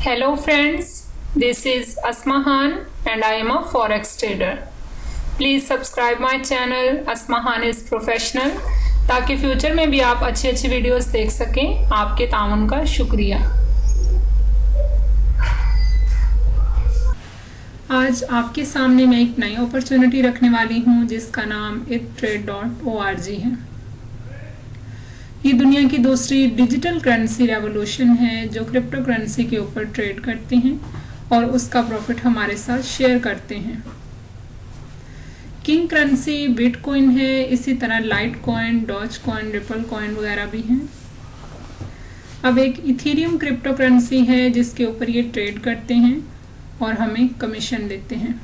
Hello friends, this is Asmahan and I am a forex trader. Please subscribe my channel Asmahan is Professional ताकि future में भी आप अच्छी अच्छी videos देख सकें। आपके ताउन का शुक्रिया। आज आपके सामने मैं एक नई अपॉर्चुनिटी रखने वाली हूं जिसका नाम ittrade.org है। ये दुनिया की दूसरी डिजिटल करेंसी रेवोल्यूशन है जो क्रिप्टो करेंसी के ऊपर ट्रेड करते हैं और उसका प्रॉफिट हमारे साथ शेयर करते हैं। किंग करेंसी बिटकॉइन है, इसी तरह litecoin, dogecoin, ripple coin वगैरह भी हैं। अब एक इथेरियम क्रिप्टो करेंसी है जिसके ऊपर ये ट्रेड करते हैं और हमें कमीशन देते हैं।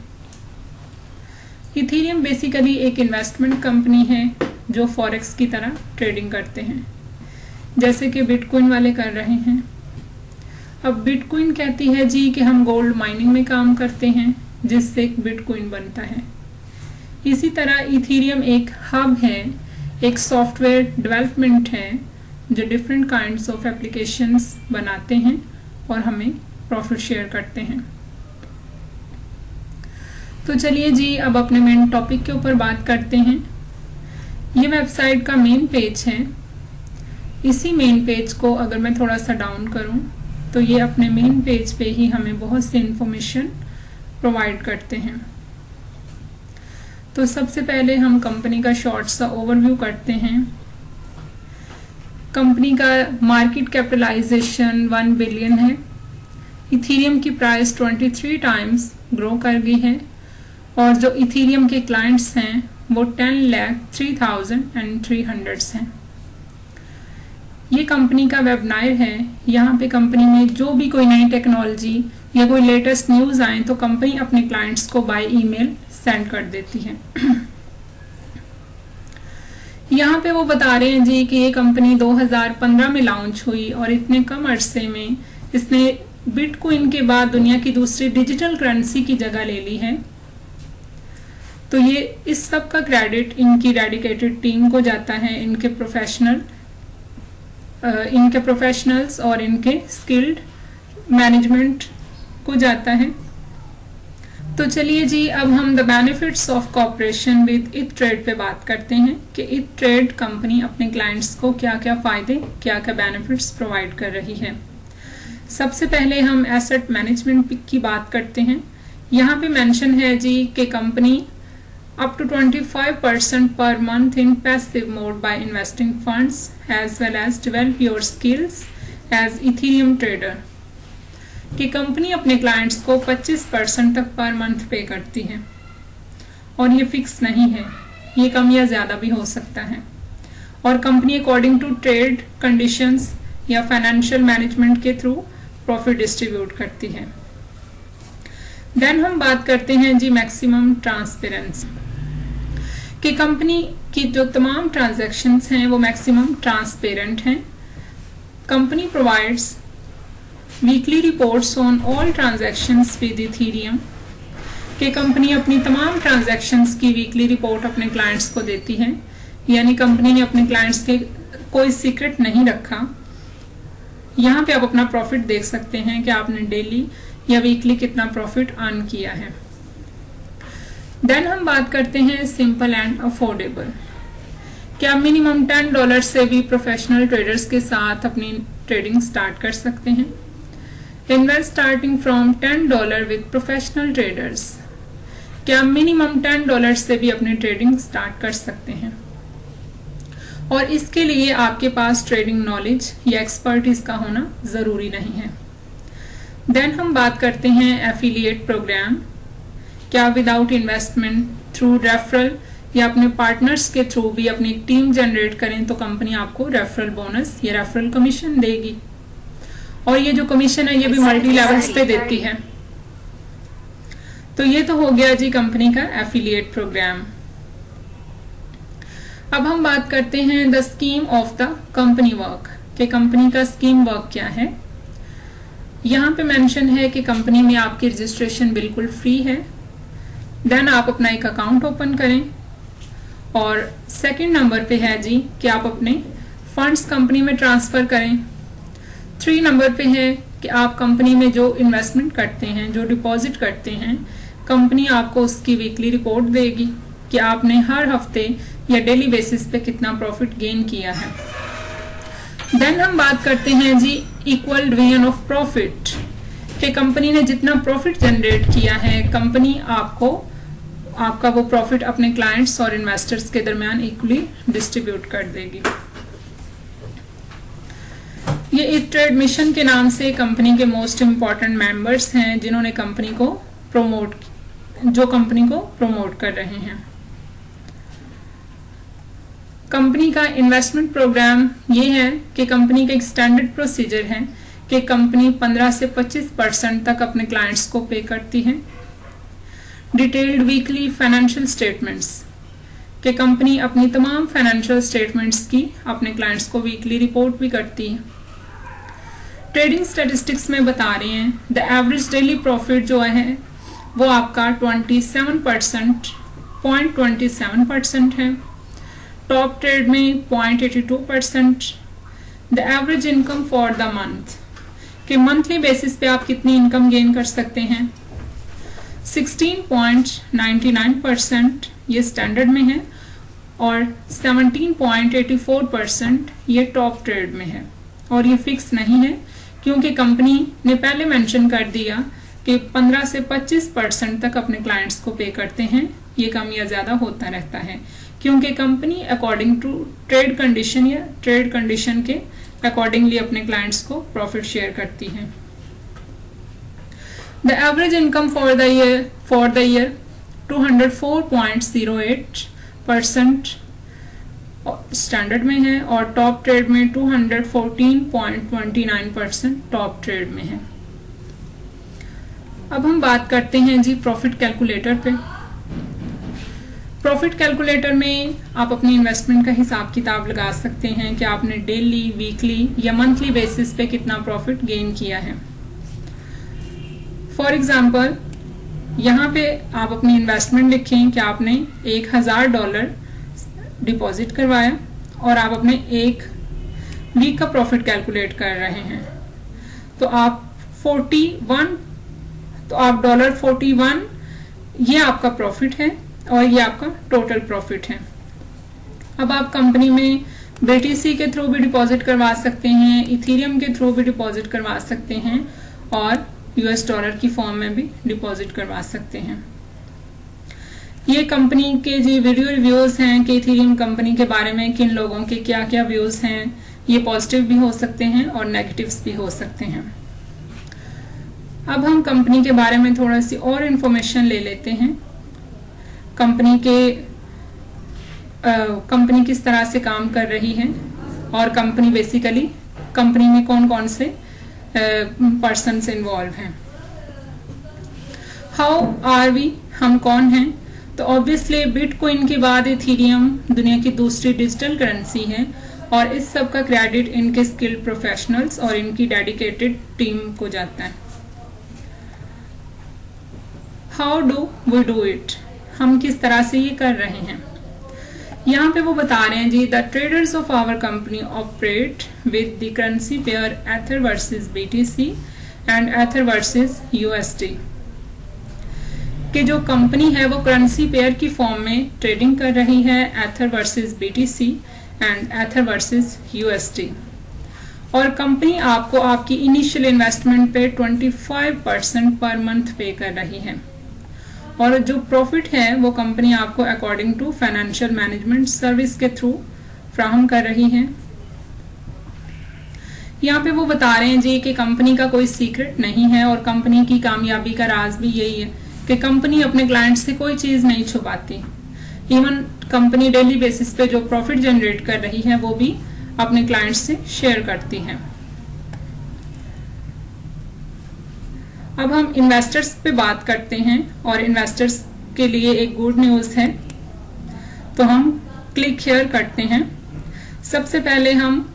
इथेरियम बेसिकली एक इन्वेस्टमेंट कंपनी है जो फॉरेक्स की तरह ट्रेडिंग करते हैं जैसे कि बिटकॉइन वाले कर रहे हैं। अब बिटकॉइन कहती है जी कि हम गोल्ड माइनिंग में काम करते हैं जिससे एक बिटकॉइन बनता है। इसी तरह इथेरियम एक हब है, एक सॉफ्टवेयर डेवलपमेंट है जो डिफरेंट काइंड्स ऑफ एप्लीकेशंस बनाते हैं और हमें प्रॉफिट शेयर करते हैं। तो चलिए जी अब अपने मेन टॉपिक के ऊपर बात करते हैं। ये वेबसाइट का मेन पेज है। इसी मेन पेज को अगर मैं थोड़ा सा डाउन करूं तो ये अपने मेन पेज पे ही हमें बहुत सी इंफॉर्मेशन प्रोवाइड करते हैं। तो सबसे पहले हम कंपनी का शॉर्ट सा ओवरव्यू करते हैं। कंपनी का मार्केट कैपिटलाइजेशन 1 बिलियन है। इथेरियम की प्राइस 23 टाइम्स ग्रो कर गई है और जो इथेरियम के क्लाइंट्स हैं वो 10,03,300 हैं। ये कंपनी का वेबिनार है। यहाँ पे कंपनी में जो भी कोई नई टेक्नोलॉजी या कोई लेटेस्ट न्यूज़ आए तो कंपनी अपने क्लाइंट्स को बाय ईमेल सेंड कर देती है। यहाँ पे वो बता रहे हैं जी कि ये कंपनी 2015 में लॉन्च हुई और इतने कम अरसे में इसने बिटकॉइन के बाद दुनिया की दूसरी डिजिटल करेंसी की जगह ले ली है। तो ये इस सब का क्रेडिट इनकी डेडिकेटेड टीम को जाता है, इनके प्रोफेशनल्स और इनके स्किल्ड मैनेजमेंट को जाता है। तो चलिए जी अब हम the benefits of cooperation with ittrade पे बात करते हैं कि ittrade कंपनी अपने क्लाइंट्स को क्या क्या फ़ायदे, क्या क्या बेनिफिट्स प्रोवाइड कर रही है। सबसे पहले हम एसेट मैनेजमेंट की बात करते हैं। यहाँ पे मेंशन है जी कि company up to 25% per month in passive mode by investing funds as well as develop your skills as Ethereum trader। कि कंपनी अपने क्लाइंट्स को 25% तक पर मंथ पे करती है और ये फिक्स नहीं है, ये कम या ज़्यादा भी हो सकता है और company according to trade conditions या फाइनेंशियल मैनेजमेंट के थ्रू प्रॉफिट डिस्ट्रीब्यूट करती है। देन हम बात करते हैं जी मैक्सिमम ट्रांसपेरेंसी कि कंपनी की जो तमाम ट्रांजैक्शंस हैं वो मैक्सिमम ट्रांसपेरेंट हैं। Company provides weekly reports on all transactions with ethereum कि कंपनी अपनी तमाम ट्रांजैक्शंस की वीकली रिपोर्ट अपने क्लाइंट्स को देती है, यानी कंपनी ने अपने क्लाइंट्स के कोई सीक्रेट नहीं रखा। यहाँ पे आप अपना प्रॉफिट देख सकते हैं कि आपने डेली या वीकली कितना प्रॉफिट अर्न किया है। देन हम बात करते हैं सिंपल एंड अफोर्डेबल। क्या मिनिमम $10 से भी प्रोफेशनल ट्रेडर्स के साथ अपनी ट्रेडिंग स्टार्ट कर सकते हैं। Invest starting from $10 with professional traders. क्या मिनिमम $10 से भी अपनी ट्रेडिंग स्टार्ट कर सकते हैं और इसके लिए आपके पास ट्रेडिंग नॉलेज या एक्सपर्टीज का होना ज़रूरी नहीं है। देन हम बात करते हैं एफिलिएट प्रोग्राम। क्या विदाउट इन्वेस्टमेंट थ्रू रेफरल या अपने पार्टनर्स के थ्रू भी अपनी एक टीम जनरेट करें तो कंपनी आपको रेफरल बोनस या रेफरल कमीशन देगी और ये जो कमीशन है ये भी मल्टी लेवल्स पे देती है। तो ये तो हो गया जी कंपनी का एफिलिएट प्रोग्राम। अब हम बात करते हैं the scheme of the company work कि कंपनी का स्कीम वर्क क्या है। यहाँ पे मेंशन है कि कंपनी में आपकी रजिस्ट्रेशन बिल्कुल फ्री है। देन आप अपना एक अकाउंट ओपन करें और सेकंड नंबर पे है जी कि आप अपने फंड्स कंपनी में ट्रांसफ़र करें। 3 नंबर पे है कि आप कंपनी में जो इन्वेस्टमेंट करते हैं, जो डिपॉजिट करते हैं, कंपनी आपको उसकी वीकली रिपोर्ट देगी कि आपने हर हफ्ते या डेली बेसिस पे कितना प्रॉफिट गेन किया है। देन हम बात करते हैं जी इक्वल डिवीजन ऑफ प्रॉफिट, कि कंपनी ने जितना प्रॉफिट जनरेट किया है, कंपनी आपको आपका वो प्रॉफिट अपने क्लाइंट्स और इन्वेस्टर्स के दरमियान इक्वली डिस्ट्रीब्यूट कर देगी। ये इट ट्रेड मिशन के नाम से कंपनी के मोस्ट इम्पॉर्टेंट मेंबर्स हैं जिन्होंने कंपनी को प्रमोट कर रहे हैं। कंपनी का इन्वेस्टमेंट प्रोग्राम ये है कि कंपनी का एक स्टैंडर्ड प्रोसीजर है कि कंपनी 15 से 25% तक अपने क्लाइंट्स को पे करती है। डिटेल्ड वीकली फाइनेंशियल स्टेटमेंट्स, कि कंपनी अपनी तमाम फाइनेंशियल स्टेटमेंट्स की अपने क्लाइंट्स को वीकली रिपोर्ट भी करती है। ट्रेडिंग स्टैटिस्टिक्स में बता रहे हैं द एवरेज डेली प्रॉफिट जो है वो आपका 27% है। टॉप ट्रेड में 0.82%। The average income for the month, कि मंथली बेसिस पे आप कितनी इनकम गेन कर सकते हैं, 16.99% ये स्टैंडर्ड में है और 17.84% ये टॉप ट्रेड में है। और ये फिक्स नहीं है क्योंकि कंपनी ने पहले मेंशन कर दिया कि 15 से 25% तक अपने क्लाइंट्स को पे करते हैं। ये कम या ज़्यादा होता रहता है क्योंकि company according to trade condition या ट्रेड कंडीशन के अकॉर्डिंगली अपने क्लाइंट्स को प्रॉफिट शेयर करती है। The average income for the year 204.08% standard में है और टॉप ट्रेड में 214.29% टॉप ट्रेड में है। अब हम बात करते हैं जी प्रॉफिट कैलकुलेटर पे। प्रॉफिट कैलकुलेटर में आप अपनी इन्वेस्टमेंट का हिसाब किताब लगा सकते हैं कि आपने डेली, वीकली या मंथली बेसिस पे कितना प्रॉफिट गेन किया है। फॉर एग्जाम्पल यहाँ पे आप अपनी इन्वेस्टमेंट लिखें कि आपने $1000 डिपॉजिट करवाया और आप अपने एक वीक का प्रॉफिट कैलकुलेट कर रहे हैं, तो आप $41 ये आपका प्रॉफिट है और ये आपका टोटल प्रॉफिट है। अब आप कंपनी में BTC के थ्रू भी डिपॉजिट करवा सकते हैं, इथेरियम के थ्रू भी डिपॉजिट करवा सकते हैं और US डॉलर की फॉर्म में भी डिपॉजिट करवा सकते हैं। ये कंपनी के जी वीडियो रिव्यूज हैं कि इथेरियम कंपनी के बारे में किन लोगों के क्या क्या व्यूज हैं। ये पॉजिटिव भी हो सकते हैं और नेगेटिव्स भी हो सकते हैं। अब हम कंपनी के बारे में थोड़ा सी और इन्फॉर्मेशन ले लेते हैं। कंपनी किस तरह से काम कर रही है और कंपनी में कौन कौन से पर्सन्स इन्वॉल्व हैं। हाउ आर वी, हम कौन हैं, तो ऑब्वियसली बिटकॉइन के बाद इथेरियम दुनिया की दूसरी डिजिटल करेंसी है और इस सब का क्रेडिट इनके स्किल्ड प्रोफेशनल्स और इनकी डेडिकेटेड टीम को जाता है। How do we do it, हम किस तरह से ये कर रहे हैं। यहाँ पे वो बता रहे हैं जी the traders of our company operate with the currency pair ether versus BTC and ether versus USD, कि जो कंपनी है वो करेंसी पेयर की फॉर्म में ट्रेडिंग कर रही है, ether versus BTC and ether versus USD। और कंपनी आपको आपकी इनिशियल इन्वेस्टमेंट पे 25% पर मंथ पे कर रही है और जो प्रॉफिट है वो कंपनी आपको according to financial management service के थ्रू फ्राहम कर रही है। यहाँ पे वो बता रहे हैं जी कि कंपनी का कोई सीक्रेट नहीं है और कंपनी की कामयाबी का राज भी यही है कि कंपनी अपने क्लाइंट से कोई चीज़ नहीं छुपाती। इवन कंपनी डेली बेसिस पे जो प्रॉफिट जनरेट कर रही है वो भी अपने क्लाइंट से शेयर करती है। अब हम इन्वेस्टर्स पे बात करते हैं और इन्वेस्टर्स के लिए एक गुड न्यूज़ है, तो हम क्लिक हियर करते हैं। सबसे पहले हम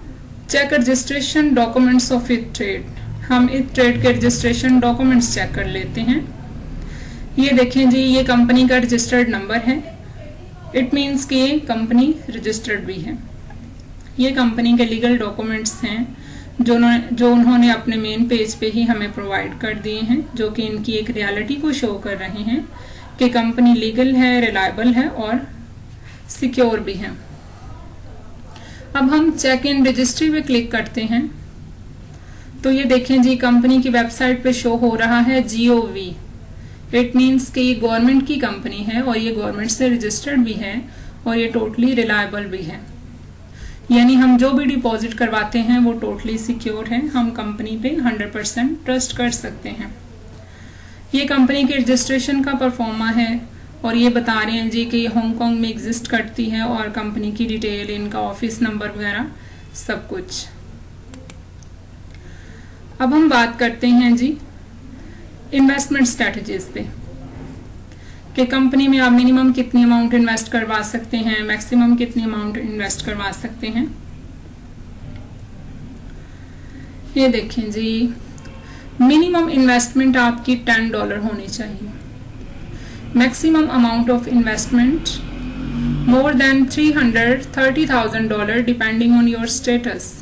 check registration documents of it trade, हम इट ट्रेड के रजिस्ट्रेशन डॉक्यूमेंट्स चेक कर लेते हैं। ये देखें जी, ये कंपनी का रजिस्टर्ड नंबर है, इट मीन्स कि कंपनी रजिस्टर्ड भी है। ये कंपनी के लीगल डॉक्यूमेंट्स हैं जो उन्होंने अपने मेन पेज पे ही हमें प्रोवाइड कर दिए हैं, जो कि इनकी एक रियलिटी को शो कर रहे हैं कि कंपनी लीगल है, रिलायबल है और सिक्योर भी है। अब हम चेक इन रजिस्ट्री पे क्लिक करते हैं तो ये देखें जी, कंपनी की वेबसाइट पे शो हो रहा है GOV। इट मीन्स कि ये गवर्नमेंट की कंपनी है और ये गवर्नमेंट से रजिस्टर्ड भी है और ये टोटली रिलायबल भी है। यानी हम जो भी डिपॉजिट करवाते हैं वो टोटली सिक्योर है, हम कंपनी पे 100% ट्रस्ट कर सकते हैं। ये कंपनी के रजिस्ट्रेशन का परफॉर्मा है और ये बता रहे हैं जी कि ये हांगकांग में एग्जिस्ट करती है और कंपनी की डिटेल, इनका ऑफिस नंबर वगैरह सब कुछ। अब हम बात करते हैं जी इन्वेस्टमेंट स्ट्रेटजीज पे कि कंपनी में आप मिनिमम कितनी अमाउंट इन्वेस्ट करवा सकते हैं, मैक्सिमम कितनी अमाउंट इन्वेस्ट करवा सकते हैं। ये देखें जी, मिनिमम इन्वेस्टमेंट आपकी $10 होनी चाहिए। Maximum amount of investment more than $330,000 depending on your status.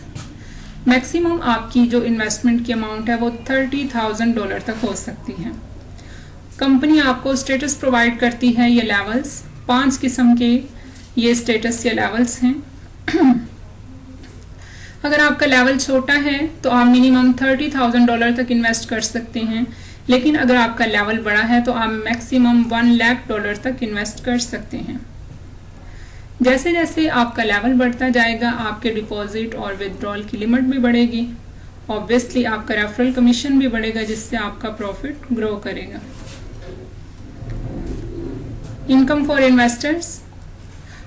Maximum आपकी जो इन्वेस्टमेंट की अमाउंट है वो $30,000 तक हो सकती है। कंपनी आपको स्टेटस प्रोवाइड करती है, ये लेवल्स 5 किस्म के ये स्टेटस या लेवल्स हैं। अगर आपका लेवल छोटा है तो आप मिनिमम $30,000 तक इन्वेस्ट कर सकते हैं, लेकिन अगर आपका लेवल बड़ा है तो आप मैक्सिमम $1 लाख तक इन्वेस्ट कर सकते हैं। जैसे जैसे आपका लेवल बढ़ता जाएगा आपके डिपॉजिट और विथड्रॉल की लिमिट भी बढ़ेगी। ऑब्वियसली आपका रेफरल कमीशन भी बढ़ेगा जिससे आपका प्रॉफिट ग्रो करेगा। इनकम फॉर इन्वेस्टर्स,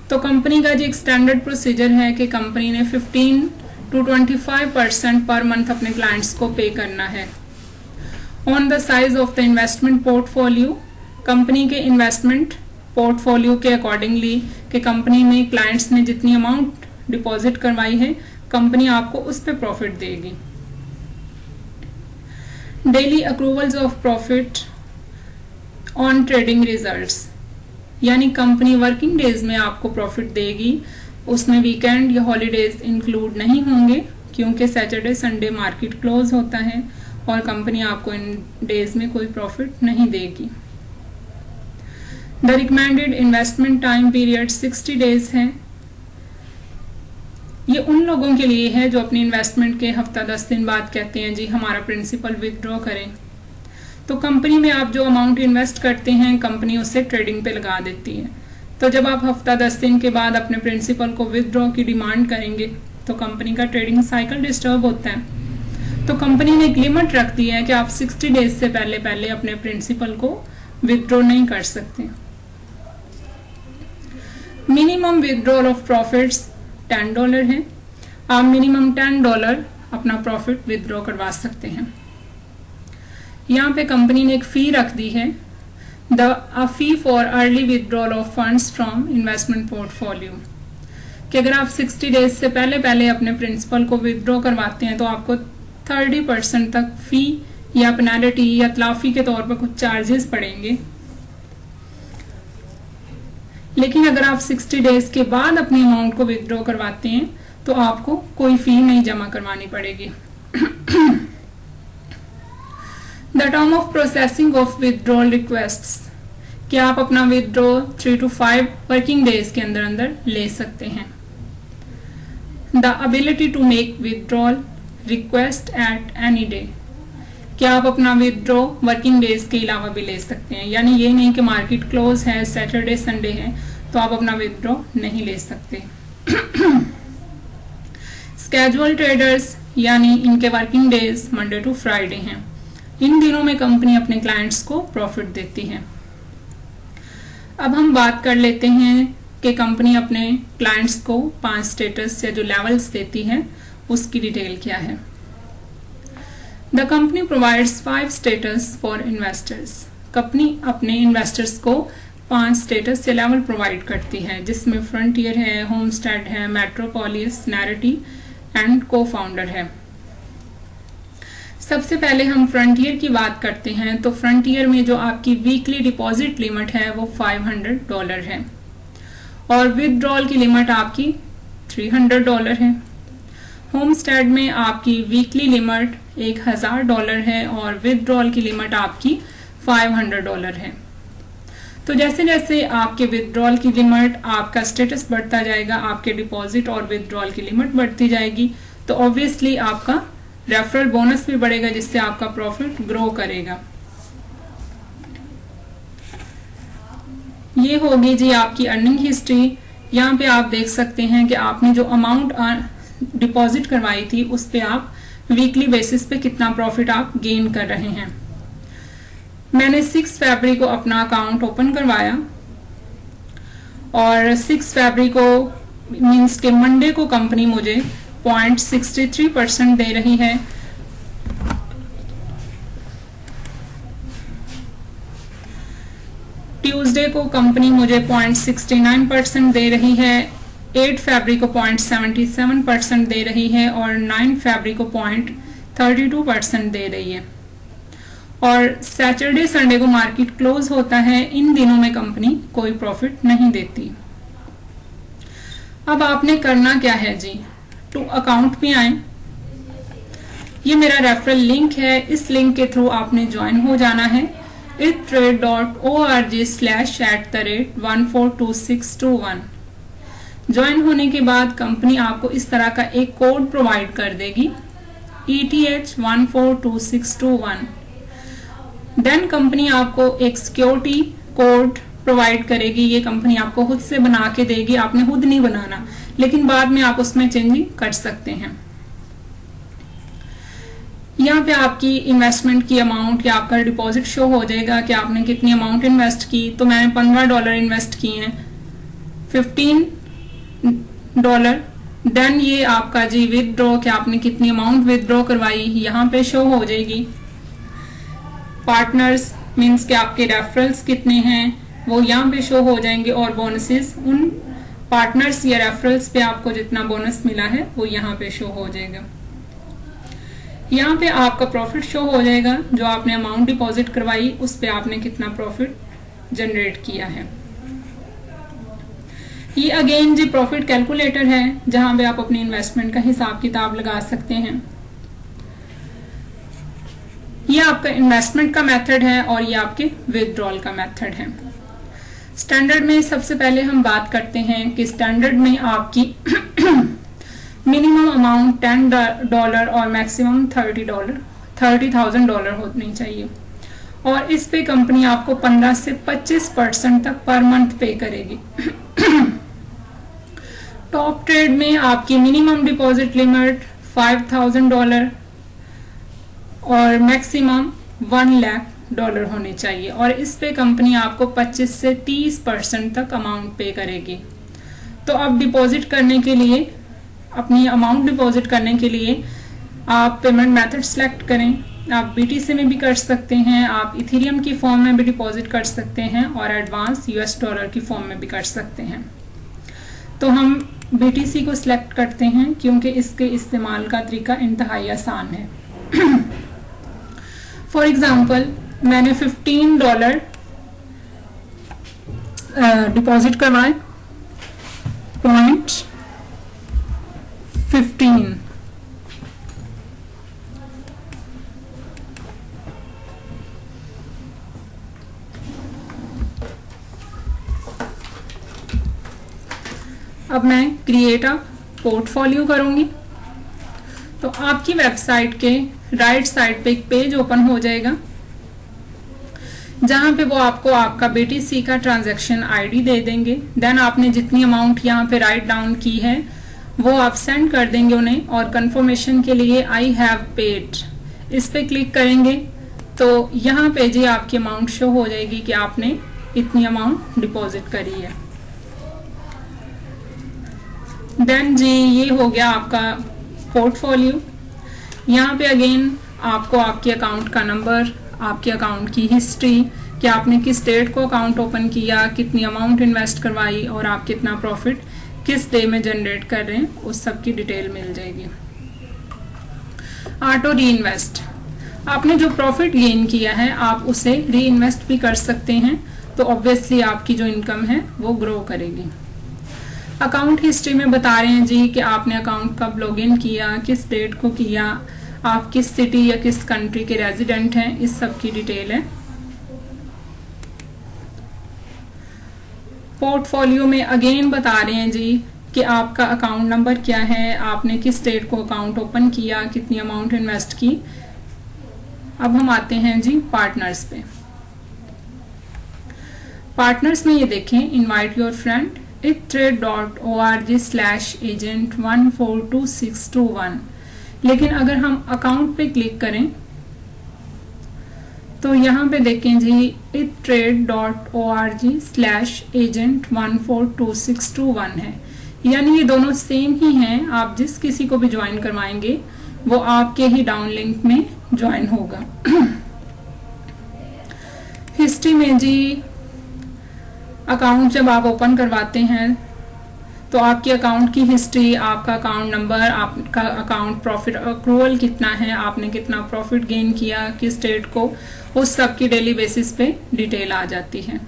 तो कंपनी का जो एक स्टैंडर्ड प्रोसीजर है कि कंपनी ने 15 to 25% पर मंथ अपने क्लाइंट्स को पे करना है। On the size of the investment portfolio, company के इन्वेस्टमेंट पोर्टफोलियो के अकॉर्डिंगली कि कंपनी में क्लाइंट्स ने जितनी अमाउंट डिपॉजिट करवाई है कंपनी आपको उस पर प्रॉफिट देगी। Daily accruals of profit on trading results, यानी कंपनी वर्किंग डेज में आपको प्रॉफिट देगी, उसमें वीकेंड या हॉलीडेज इंक्लूड नहीं होंगे क्योंकि सैटरडे संडे मार्केट क्लोज होता है और कंपनी आपको इन डेज में कोई प्रॉफिट नहीं देगी। The recommended investment time period 60 days है। ये उन लोगों के लिए है जो अपनी इन्वेस्टमेंट के हफ्ता 10 दिन बाद कहते हैं जी हमारा प्रिंसिपल विथड्रॉ करें। तो कंपनी में आप जो अमाउंट इन्वेस्ट करते हैं कंपनी उससे ट्रेडिंग पे लगा देती है। तो जब आप हफ्ता 10 दिन के बाद अपने प्रिंसिपल को विथड्रॉ की डिमांड करेंगे तो कंपनी का ट्रेडिंग साइकिल डिस्टर्ब होता है। तो कंपनी ने एक लिमिट रख दी है कि आप 60 डेज से पहले अपने प्रिंसिपल को विथड्रॉ नहीं कर सकते। मिनिमम विथड्रॉल ऑफ प्रॉफिट्स $10 है। आप मिनिमम $10 अपना प्रॉफिट विथड्रॉ करवा सकते हैं। यहाँ पे कंपनी ने एक फी रख दी है, a fee for early withdrawal of funds from investment portfolio, कि अगर आप 60 डेज से पहले अपने प्रिंसिपल को विथड्रॉ करवाते हैं तो आपको 30% तक फी या पेनल्टी या तलाफी के तौर पर कुछ चार्जेस पड़ेंगे। लेकिन अगर आप 60 डेज के बाद अपनी अमाउंट को विथड्रॉ करवाते हैं तो आपको कोई फी नहीं जमा करवानी पड़ेगी। The term of processing of withdrawal requests, कि आप अपना विथड्रॉ 3 to 5 वर्किंग डेज के अंदर ले सकते हैं। The ability to make withdrawal request at any day, कि आप अपना विथड्रॉ वर्किंग डेज के अलावा भी ले सकते हैं। यानी ये नहीं कि मार्केट क्लोज है, सैटरडे संडे है तो आप अपना विथड्रॉ नहीं ले सकते। स्केड्यूल ट्रेडर्स, यानी इनके working days Monday to Friday हैं। इन दिनों में कंपनी अपने क्लाइंट्स को प्रॉफिट देती है। अब हम बात कर लेते हैं कि कंपनी अपने क्लाइंट्स को 5 स्टेटस या जो लेवल्स देती है उसकी डिटेल क्या है। The company provides 5 status for investors, company अपने इन्वेस्टर्स को 5 स्टेटस या लेवल प्रोवाइड करती है जिसमें फ्रंटियर है, होमस्टेड है, मेट्रोपोलिस, नैरेटी एंड को फाउंडर है। सबसे पहले हम फ्रंटियर की बात करते हैं तो फ्रंटियर में जो आपकी वीकली डिपॉजिट लिमिट है वो $500 है और विथड्रॉल की लिमिट आपकी $300 है। होमस्टेड में आपकी वीकली लिमिट $1000 है और विदड्रॉल की लिमिट आपकी $500 है। तो जैसे जैसे आपके विदड्रॉल की लिमिट, आपका स्टेटस बढ़ता जाएगा, आपके डिपॉजिट और विदड्रॉल की लिमिट बढ़ती जाएगी, तो ऑब्वियसली आपका रेफरल बोनस भी बढ़ेगा, जिससे आपका प्रॉफिट ग्रो करेगा। ये होगी जी आपकी अर्निंग हिस्ट्री। यहाँ पे आप देख सकते हैं कि आपने जो अमाउंट डिपॉजिट करवाई थी उस पे आप वीकली बेसिस पे कितना प्रॉफिट आप गेन कर रहे हैं। मैंने 6 फरवरी को अपना अकाउंट ओपन करवाया और 6 फरवरी को मींस के मंडे को कंपनी मुझे 0.63% दे रही है। ट्यूसडे को कंपनी मुझे 0.69% दे रही है, 8 फरवरी को 0.77% दे रही है और 9 फरवरी को 0.32% दे रही है। और सैटरडे संडे को मार्केट क्लोज होता है, इन दिनों में कंपनी कोई प्रॉफिट नहीं देती। अब आपने करना क्या है जी, टू अकाउंट पे आए। ये मेरा रेफरल लिंक है, इस लिंक के थ्रू आपने ज्वाइन हो जाना है ittrade.org/@142621। ज्वाइन होने के बाद कंपनी आपको इस तरह का एक कोड प्रोवाइड कर देगी ETH142621। देन कंपनी आपको एक सिक्योरिटी कोड प्रोवाइड करेगी। ये कंपनी आपको खुद से बना के देगी, आपने खुद नहीं बनाना, लेकिन बाद में आप उसमें चेंजिंग कर सकते हैं। यहाँ पे आपकी इन्वेस्टमेंट की अमाउंट या आपका डिपॉजिट शो हो जाएगा कि आपने कितनी अमाउंट इन्वेस्ट की। तो मैंने $15 इन्वेस्ट किए हैं, $15। देन ये आपका जी विदड्रॉ कि आपने कितनी अमाउंट विदड्रॉ करवाई यहाँ पे शो हो जाएगी। पार्टनर्स मीन्स के आपके रेफरल्स कितने हैं वो यहाँ पे शो हो जाएंगे और बोनसेस उन पार्टनर्स या रेफरल्स पे आपको जितना बोनस मिला है वो यहाँ पे शो हो जाएगा। यहाँ पे आपका प्रॉफिट शो हो जाएगा, जो आपने अमाउंट डिपॉजिट करवाई उस पे आपने कितना प्रॉफिट जनरेट किया है। ये अगेन जी प्रॉफिट कैलकुलेटर है, जहां पे आप अपनी इन्वेस्टमेंट का हिसाब किताब लगा सकते हैं। ये आपका इन्वेस्टमेंट का मेथड है और ये आपके विदड्रॉल का मेथड है। स्टैंडर्ड में सबसे पहले हम बात करते हैं कि स्टैंडर्ड में आपकी मिनिमम अमाउंट $10 और मैक्सिमम $30,000 होनी चाहिए और इस पे कंपनी आपको 15 से 25% तक पर मंथ पे करेगी। टॉप ट्रेड में आपकी मिनिमम डिपॉजिट लिमिट $5,000 और मैक्सिमम $1,00,000 होनी चाहिए और इस पे कंपनी आपको 25 से 30% तक अमाउंट पे करेगी। तो अब डिपॉजिट करने के लिए, अपनी अमाउंट डिपॉजिट करने के लिए आप पेमेंट मेथड सेलेक्ट करें। आप BTC में भी कर सकते हैं, आप इथेरियम की फॉर्म में भी डिपॉजिट कर सकते हैं और एडवांस US डॉलर की फॉर्म में भी कर सकते हैं। तो हम BTC को सिलेक्ट करते हैं क्योंकि इसके इस्तेमाल का तरीका इंतहाई आसान है। फॉर एग्जाम्पल मैंने $15 डिपॉजिट करवाए, 0.15 अब मैं क्रिएट अ पोर्टफोलियो करूंगी। तो आपकी वेबसाइट के राइट साइड पे एक पेज ओपन हो जाएगा जहां पे वो आपको आपका BTC का ट्रांजैक्शन ID दे देंगे। देन आपने जितनी अमाउंट यहाँ पे राइट डाउन की है वो आप सेंड कर देंगे उन्हें और कंफर्मेशन के लिए आई हैव पेड इस पे क्लिक करेंगे तो यहाँ पे जी आपकी अमाउंट शो हो जाएगी कि आपने इतनी अमाउंट डिपॉजिट करी है। देन जी ये हो गया आपका पोर्टफोलियो। यहाँ पे अगेन आपको आपके अकाउंट का नंबर, आपके अकाउंट की हिस्ट्री, कि आपने किस डेट को अकाउंट ओपन किया, कितनी अमाउंट इन्वेस्ट करवाई और आप कितना प्रॉफिट किस डे में जनरेट कर रहे हैं, उस सब की डिटेल मिल जाएगी। ऑटो री इन्वेस्ट, आपने जो प्रॉफिट गेन किया है आप उसे री इन्वेस्ट भी कर सकते हैं, तो ऑब्वियसली आपकी जो इनकम है वो ग्रो करेगी। अकाउंट हिस्ट्री में बता रहे हैं जी कि आपने अकाउंट कब लॉगिन किया, किस डेट को किया, आप किस सिटी या किस कंट्री के रेजिडेंट हैं, इस सब की डिटेल है। पोर्टफोलियो में अगेन बता रहे हैं जी कि आपका अकाउंट नंबर क्या है, आपने किस डेट को अकाउंट ओपन किया, कितनी अमाउंट इन्वेस्ट की। अब हम आते हैं जी पार्टनर्स पे। पार्टनर्स में ये देखें, इनवाइट योर फ्रेंड ittrade.org/agent142621। लेकिन अगर हम अकाउंट पे क्लिक करें तो यहाँ पे देखें जी ittrade.org/agent142621 है, यानी ये दोनों सेम ही हैं। आप जिस किसी को भी ज्वाइन करवाएंगे वो आपके ही डाउन लिंक में ज्वाइन होगा। हिस्ट्री में जी अकाउंट जब आप ओपन करवाते हैं तो आपकी अकाउंट की हिस्ट्री, आपका अकाउंट नंबर, आपका अकाउंट प्रॉफिट अक्रूवल कितना है, आपने कितना प्रॉफिट गेन किया, किस डेट को, उस सब की डेली बेसिस पे डिटेल आ जाती है।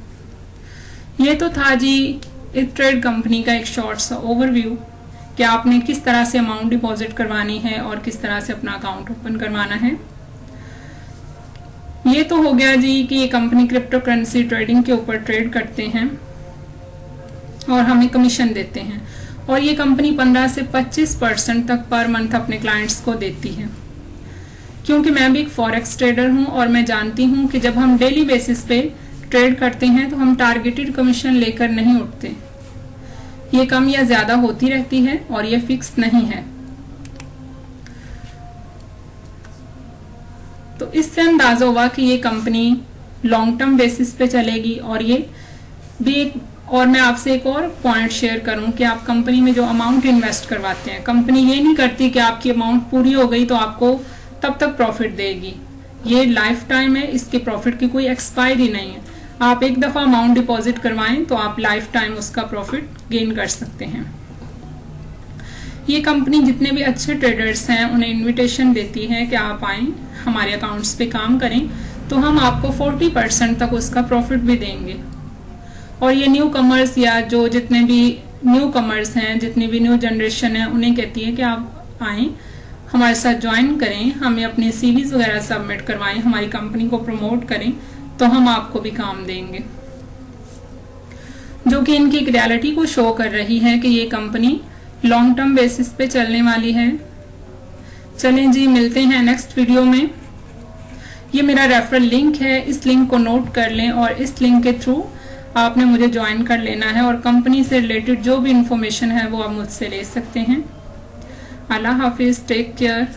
ये तो था जी इट्रेड कंपनी का एक शॉर्ट सा ओवरव्यू कि आपने किस तरह से अमाउंट डिपॉजिट करवानी है और किस तरह से अपना अकाउंट ओपन करवाना है। ये तो हो गया जी कि ये कंपनी क्रिप्टो करेंसी ट्रेडिंग के ऊपर ट्रेड करते हैं और हमें कमीशन देते हैं, और ये कंपनी 15 से 25% तक पर मंथ अपने क्लाइंट्स को देती है। क्योंकि मैं भी एक फॉरेक्स ट्रेडर हूं और मैं जानती हूं कि जब हम डेली बेसिस पे ट्रेड करते हैं तो हम टारगेटेड कमीशन लेकर नहीं उठते, ये कम या ज्यादा होती रहती है और ये फिक्स नहीं है। तो इससे अंदाजा होगा कि ये कंपनी लॉन्ग टर्म बेसिस पे चलेगी। और ये भी एक, और मैं आपसे एक और पॉइंट शेयर करूं कि आप कंपनी में जो अमाउंट इन्वेस्ट करवाते हैं, कंपनी ये नहीं करती कि आपकी अमाउंट पूरी हो गई तो आपको तब तक प्रॉफिट देगी। ये लाइफ टाइम है, इसके प्रॉफिट की कोई एक्सपायरी नहीं है। आप एक दफा अमाउंट डिपॉजिट करवाएं तो आप लाइफ टाइम उसका प्रॉफिट गेन कर सकते हैं। ये कंपनी जितने भी अच्छे ट्रेडर्स हैं उन्हें इनविटेशन देती है कि आप आएं, हमारे अकाउंट्स पे काम करें, तो हम आपको 40% तक उसका प्रॉफिट भी देंगे। और ये न्यू कमर्स या जो जितने भी न्यू कमर्स हैं, जितनी भी न्यू जनरेशन है, उन्हें कहती है कि आप आएं, हमारे साथ ज्वाइन करें, हमें अपने सीवीज वगैरह सबमिट करवाएं, हमारी कंपनी को प्रमोट करें, तो हम आपको भी काम देंगे। जो कि इनकी एक रियलिटी को शो कर रही है कि ये कंपनी लॉन्ग टर्म बेसिस पे चलने वाली है। चलें जी, मिलते हैं नेक्स्ट वीडियो में। ये मेरा रेफरल लिंक है, इस लिंक को नोट कर लें और इस लिंक के थ्रू आपने मुझे ज्वाइन कर लेना है और कंपनी से रिलेटेड जो भी इंफॉर्मेशन है वो आप मुझसे ले सकते हैं। अल्लाह हाफिज, टेक केयर।